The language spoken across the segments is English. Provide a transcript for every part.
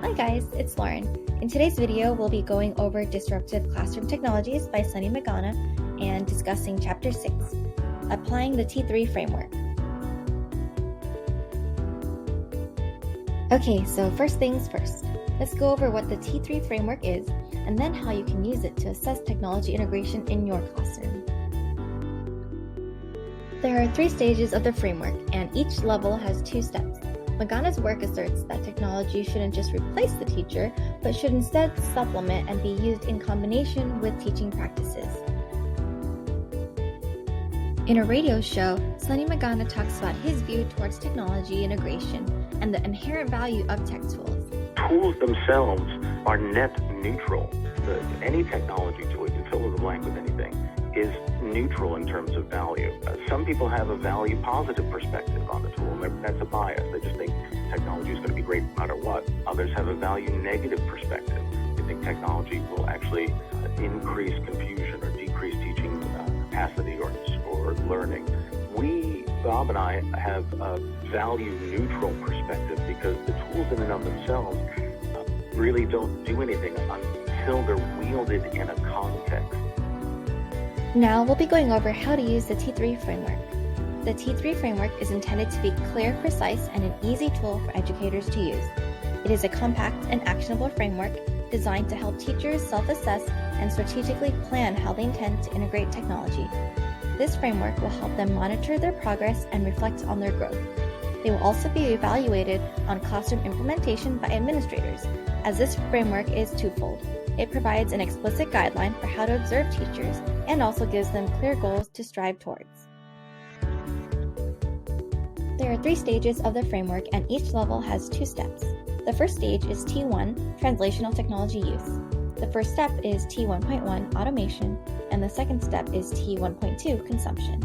Hi guys, it's Lauren. In today's video, we'll be going over Disruptive Classroom Technologies by Sunny Magana and discussing Chapter 6, Applying the T3 Framework. Okay, so first things first. Let's go over what the T3 framework is and then how you can use it to assess technology integration in your classroom. There are 3 stages of the framework, and each level has 2 steps. Magana's work asserts that technology shouldn't just replace the teacher, but should instead supplement and be used in combination with teaching practices. In a radio show, Sunny Magana talks about his view towards technology integration and the inherent value of tech tools. Tools themselves are net neutral. Any technology tool, you can fill in the blank with anything, is neutral in terms of value. Some people have a value positive perspective on the tool, and that's a bias. They just think technology is going to be great no matter what. Others have a value negative perspective. They think technology will actually increase confusion or decrease teaching capacity or learning. Bob and I have a value neutral perspective because the tools in and of themselves really don't do anything until they're wielded in a context. Now we'll be going over how to use the T3 framework. The T3 framework is intended to be clear, precise, and an easy tool for educators to use. It is a compact and actionable framework designed to help teachers self-assess and strategically plan how they intend to integrate technology. This framework will help them monitor their progress and reflect on their growth. They will also be evaluated on classroom implementation by administrators, as this framework is twofold. It provides an explicit guideline for how to observe teachers and also gives them clear goals to strive towards. There are 3 stages of the framework, and each level has 2 steps. The first stage is T1, Translational Technology Use. The first step is T1.1, Automation, and the second step is T1.2, Consumption.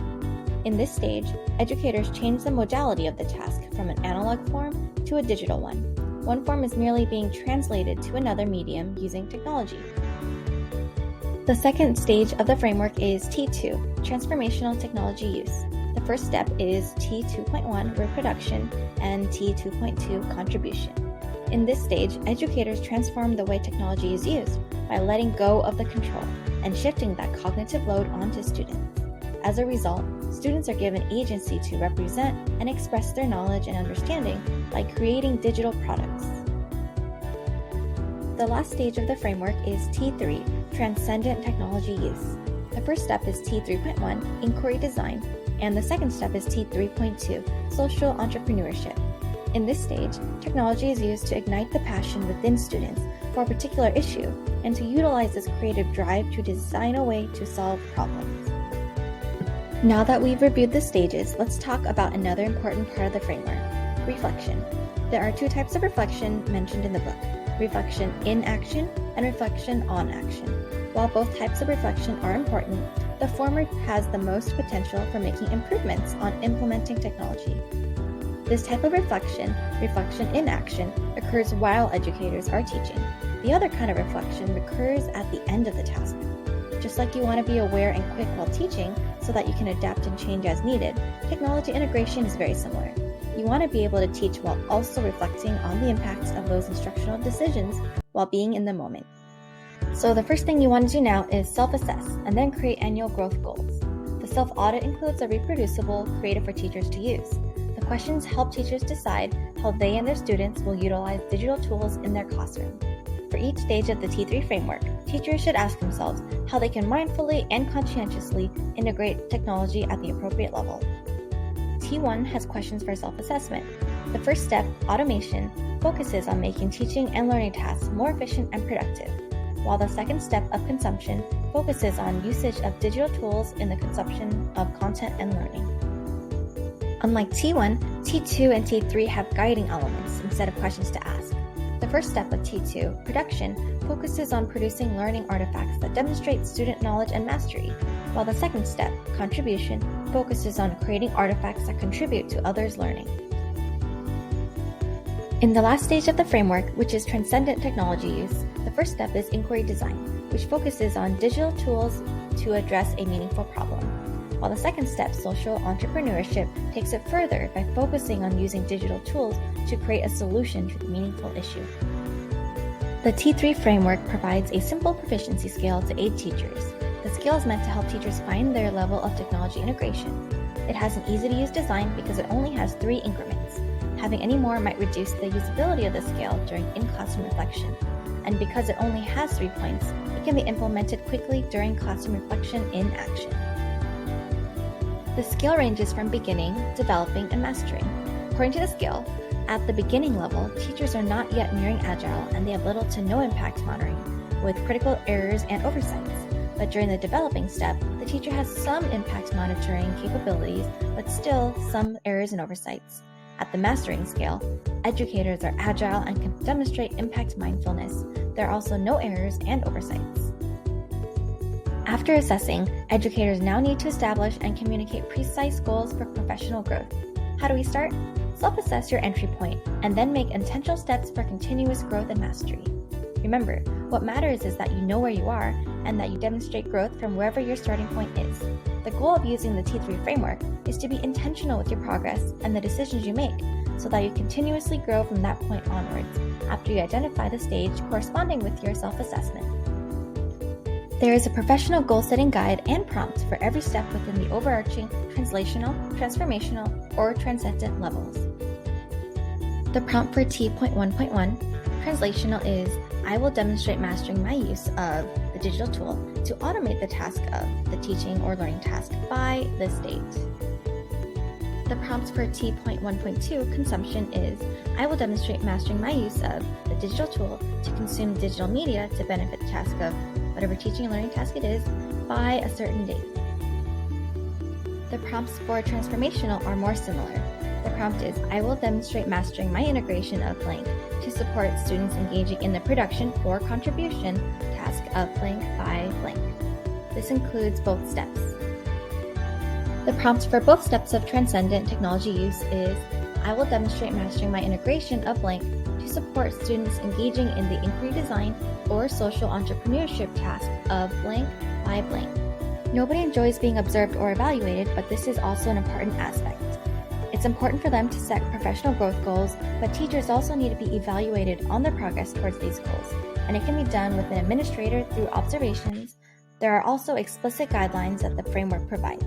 In this stage, educators change the modality of the task from an analog form to a digital one. One form is merely being translated to another medium using technology. The second stage of the framework is T2, Transformational Technology Use. The first step is T2.1, Reproduction, and T2.2, Contribution. In this stage, educators transform the way technology is used by letting go of the control and shifting that cognitive load onto students. As a result, students are given agency to represent and express their knowledge and understanding by creating digital products. The last stage of the framework is T3, Transcendent Technology Use. The first step is T3.1, Inquiry Design, and the second step is T3.2, Social Entrepreneurship. In this stage, technology is used to ignite the passion within students for a particular issue and to utilize this creative drive to design a way to solve problems. Now that we've reviewed the stages, let's talk about another important part of the framework, reflection. There are 2 types of reflection mentioned in the book, reflection in action and reflection on action. While both types of reflection are important, the former has the most potential for making improvements on implementing technology. This type of reflection, reflection in action, occurs while educators are teaching. The other kind of reflection occurs at the end of the task. Just like you want to be aware and quick while teaching so that you can adapt and change as needed, technology integration is very similar. You want to be able to teach while also reflecting on the impacts of those instructional decisions while being in the moment. So the first thing you want to do now is self-assess and then create annual growth goals. The self-audit includes a reproducible, creative for teachers to use. The questions help teachers decide how they and their students will utilize digital tools in their classroom. For each stage of the T3 framework, teachers should ask themselves how they can mindfully and conscientiously integrate technology at the appropriate level. T1 has questions for self-assessment. The first step, automation, focuses on making teaching and learning tasks more efficient and productive, while the second step of consumption focuses on usage of digital tools in the consumption of content and learning. Unlike T1, T2 and T3 have guiding elements instead of questions to ask. The first step of T2, production, focuses on producing learning artifacts that demonstrate student knowledge and mastery, while the second step, contribution, focuses on creating artifacts that contribute to others' learning. In the last stage of the framework, which is transcendent technology use, the first step is inquiry design, which focuses on digital tools to address a meaningful problem, while the second step, social entrepreneurship, takes it further by focusing on using digital tools to create a solution to the meaningful issue. The T3 framework provides a simple proficiency scale to aid teachers. The scale is meant to help teachers find their level of technology integration. It has an easy-to-use design because it only has 3 increments. Having any more might reduce the usability of the scale during in-classroom reflection. And because it only has 3 points, it can be implemented quickly during classroom reflection in action. The scale ranges from beginning, developing, and mastering. According to the scale, at the beginning level, teachers are not yet nearing agile and they have little to no impact monitoring, with critical errors and oversights. But during the developing step, the teacher has some impact monitoring capabilities, but still some errors and oversights. At the mastering scale, educators are agile and can demonstrate impact mindfulness. There are also no errors and oversights. After assessing, educators now need to establish and communicate precise goals for professional growth. How do we start? Self-assess your entry point, and then make intentional steps for continuous growth and mastery. Remember, what matters is that you know where you are, and that you demonstrate growth from wherever your starting point is. The goal of using the T3 framework is to be intentional with your progress and the decisions you make, so that you continuously grow from that point onwards, after you identify the stage corresponding with your self-assessment. There is a professional goal-setting guide and prompt for every step within the overarching translational, transformational, or transcendent levels. The prompt for T.1.1 translational is, I will demonstrate mastering my use of the digital tool to automate the task of the teaching or learning task by this date. The prompt for T.1.2 consumption is, I will demonstrate mastering my use of the digital tool to consume digital media to benefit the task of whatever teaching and learning task it is by a certain date. The prompts for transformational are more similar. The prompt is, I will demonstrate mastering my integration of blank to support students engaging in the production or contribution task of blank by blank. This includes both steps. The prompt for both steps of transcendent technology use is, I will demonstrate mastering my integration of blank to support students engaging in the inquiry design or social entrepreneurship task of blank by blank. Nobody enjoys being observed or evaluated, but this is also an important aspect. It's important for them to set professional growth goals, but teachers also need to be evaluated on their progress towards these goals, and it can be done with an administrator through observations. There are also explicit guidelines that the framework provides.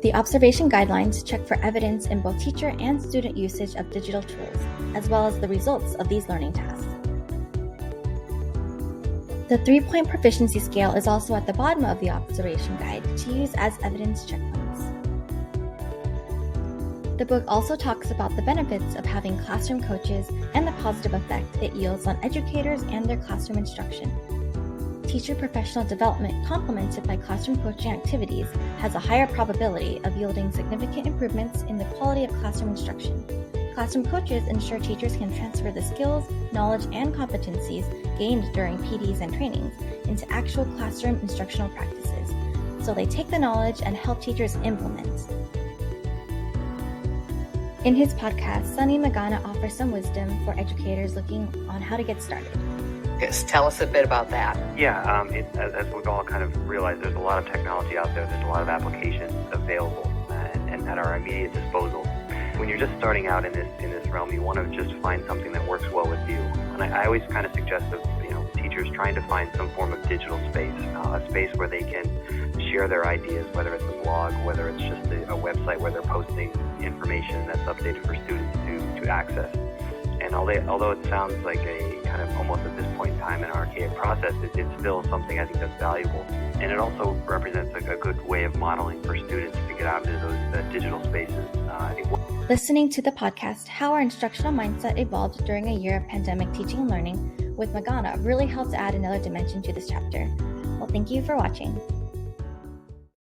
The observation guidelines check for evidence in both teacher and student usage of digital tools, as well as the results of these learning tasks. The 3-point proficiency scale is also at the bottom of the observation guide to use as evidence checkpoints. The book also talks about the benefits of having classroom coaches and the positive effect it yields on educators and their classroom instruction. Teacher professional development complemented by classroom coaching activities has a higher probability of yielding significant improvements in the quality of classroom instruction. Classroom coaches ensure teachers can transfer the skills, knowledge, and competencies gained during PDs and trainings into actual classroom instructional practices, so they take the knowledge and help teachers implement. In his podcast, Sunny Magana offers some wisdom for educators looking on how to get started. Yes, tell us a bit about that. Yeah, as we've all kind of realized, there's a lot of technology out there. There's a lot of applications available and at our immediate disposal. When you're just starting out in this realm, you want to just find something that works well with you. And I always kind of suggest of teachers trying to find some form of digital space, a space where they can share their ideas, whether it's a blog, whether it's just a website where they're posting information that's updated for students to access. And although it sounds like a kind of almost at this point in time an archaic process, it's still something I think that's valuable. And it also represents a good way of modeling for students to get out into those digital spaces. Listening to the podcast, How Our Instructional Mindset Evolved During a Year of Pandemic Teaching and Learning with Magana really helped add another dimension to this chapter. Well, thank you for watching.